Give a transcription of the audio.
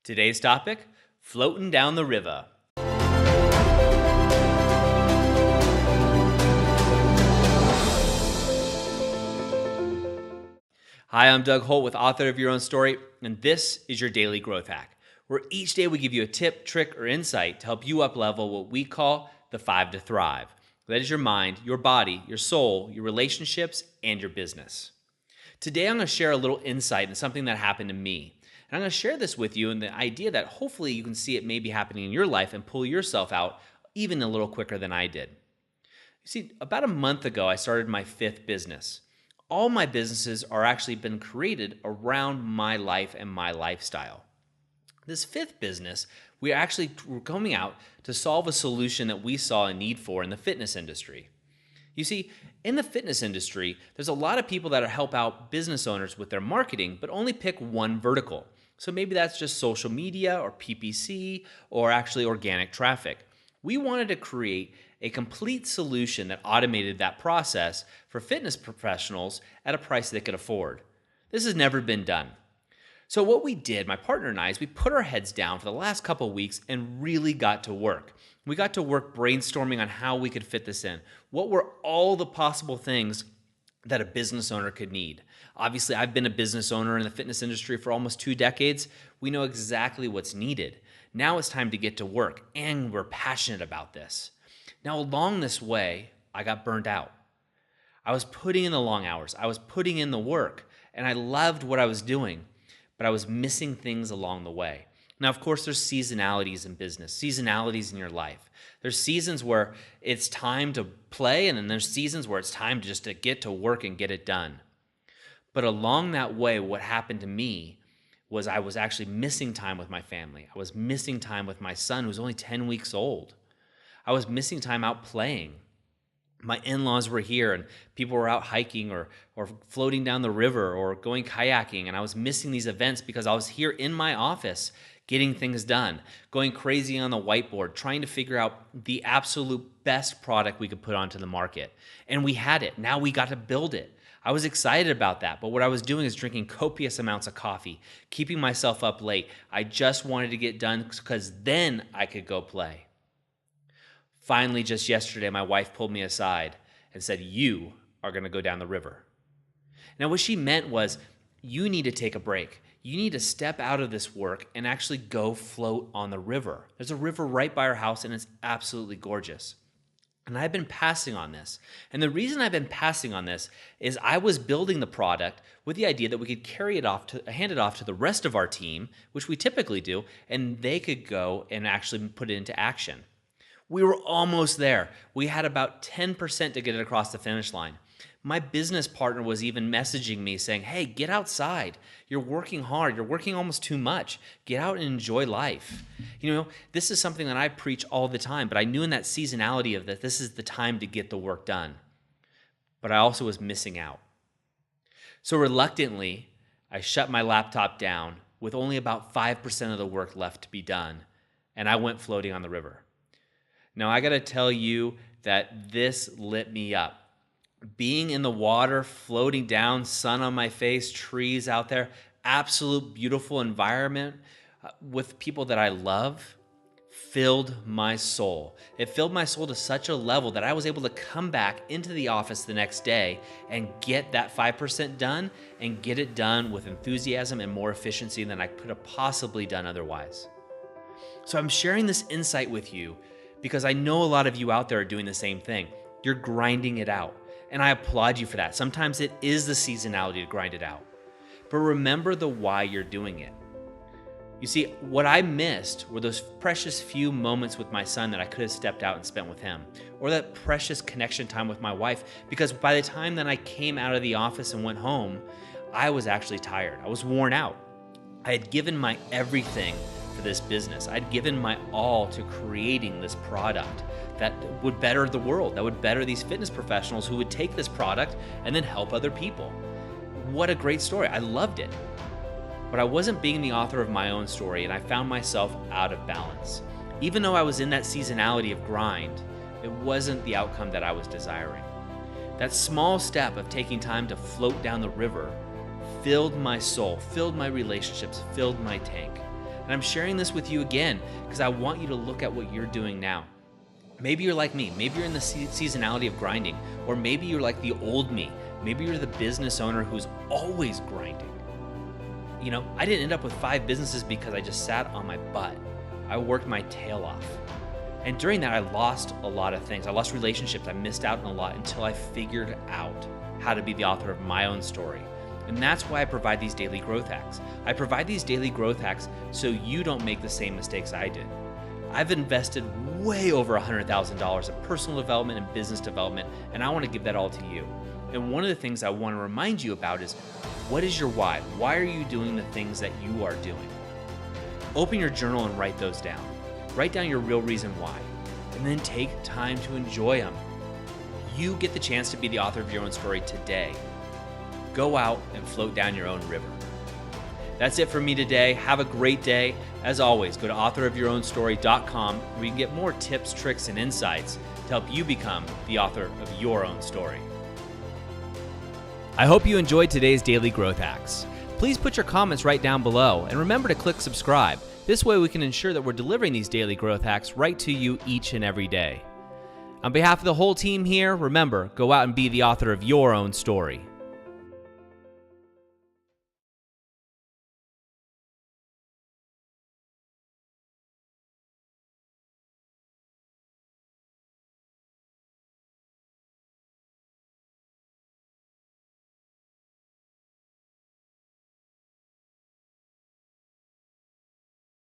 Today's topic, floating down the river. Hi, I'm Doug Holt with Author of Your Own Story, and this is your Daily Growth Hack, where each day we give you a tip, trick, or insight to help you uplevel what we call the 5 to Thrive. That is your mind, your body, your soul, your relationships, and your business. Today I'm going to share a little insight into something that happened to me. And I'm going to share this with you and the idea that hopefully you can see it maybe happening in your life and pull yourself out even a little quicker than I did. You see, about a month ago, I started my 5th business. All my businesses are actually been created around my life and my lifestyle. This 5th business, we're coming out to solve a solution that we saw a need for in the fitness industry. You see, in the fitness industry, there's a lot of people that help out business owners with their marketing, but only pick one vertical. So maybe that's just social media or PPC or actually organic traffic. We wanted to create a complete solution that automated that process for fitness professionals at a price they could afford. This has never been done. So what we did, my partner and I, is we put our heads down for the last couple of weeks and really got to work. We got to work brainstorming on how we could fit this in. What were all the possible things that a business owner could need? Obviously, I've been a business owner in the fitness industry for almost 2 decades. We know exactly what's needed. Now it's time to get to work, and we're passionate about this. Now, along this way, I got burnt out. I was putting in the long hours. I was putting in the work, and I loved what I was doing, but I was missing things along the way. Now, of course, there's seasonalities in business, seasonalities in your life. There's seasons where it's time to play, and then there's seasons where it's time just to get to work and get it done. But along that way, what happened to me was I was actually missing time with my family. I was missing time with my son, who's only 10 weeks old. I was missing time out playing. My in-laws were here, and people were out hiking or floating down the river or going kayaking, and I was missing these events because I was here in my office getting things done, going crazy on the whiteboard, trying to figure out the absolute best product we could put onto the market. And we had it. Now we got to build it. I was excited about that, but what I was doing is drinking copious amounts of coffee, keeping myself up late. I just wanted to get done because then I could go play. Finally, just yesterday, my wife pulled me aside and said, "You are going to go down the river." Now, what she meant was, you need to take a break. You need to step out of this work and actually go float on the river. There's a river right by our house, and it's absolutely gorgeous. And I've been passing on this. And the reason I've been passing on this is I was building the product with the idea that we could hand it off to the rest of our team, which we typically do, and they could go and actually put it into action. We were almost there. We had about 10% to get it across the finish line. My business partner was even messaging me saying, "Hey, get outside. You're working hard. You're working almost too much. Get out and enjoy life." You know, this is something that I preach all the time, but I knew in that seasonality of that this is the time to get the work done. But I also was missing out. So reluctantly, I shut my laptop down with only about 5% of the work left to be done, and I went floating on the river. Now, I got to tell you that this lit me up. Being in the water, floating down, sun on my face, trees out there, absolute beautiful environment with people that I love, filled my soul. It filled my soul to such a level that I was able to come back into the office the next day and get that 5% done and get it done with enthusiasm and more efficiency than I could have possibly done otherwise. So I'm sharing this insight with you because I know a lot of you out there are doing the same thing. You're grinding it out. And I applaud you for that. Sometimes it is the seasonality to grind it out. But remember the why you're doing it. You see, what I missed were those precious few moments with my son that I could have stepped out and spent with him, or that precious connection time with my wife, because by the time that I came out of the office and went home, I was actually tired. I was worn out. I had given my everything for this business. I'd given my all to creating this product that would better the world, that would better these fitness professionals who would take this product and then help other people. What a great story. I loved it. But I wasn't being the author of my own story, and I found myself out of balance. Even though I was in that seasonality of grind, it wasn't the outcome that I was desiring. That small step of taking time to float down the river filled my soul, filled my relationships, filled my tank. And I'm sharing this with you again because I want you to look at what you're doing now. Maybe you're like me. Maybe you're in the seasonality of grinding, or maybe you're like the old me. Maybe you're the business owner who's always grinding. I didn't end up with 5 businesses because I just sat on my butt. I worked my tail off. And during that, I lost a lot of things. I lost relationships. I missed out on a lot until I figured out how to be the author of my own story. And that's why I provide these daily growth hacks. I provide these daily growth hacks so you don't make the same mistakes I did. I've invested way over $100,000 in personal development and business development, and I want to give that all to you. And one of the things I want to remind you about is, what is your why? Why are you doing the things that you are doing? Open your journal and write those down. Write down your real reason why, and then take time to enjoy them. You get the chance to be the author of your own story today. Go out and float down your own river. That's it for me today. Have a great day. As always, go to authorofyourownstory.com where you can get more tips, tricks, and insights to help you become the author of your own story. I hope you enjoyed today's Daily Growth Hacks. Please put your comments right down below and remember to click subscribe. This way we can ensure that we're delivering these daily growth hacks right to you each and every day. On behalf of the whole team here, remember, go out and be the author of your own story.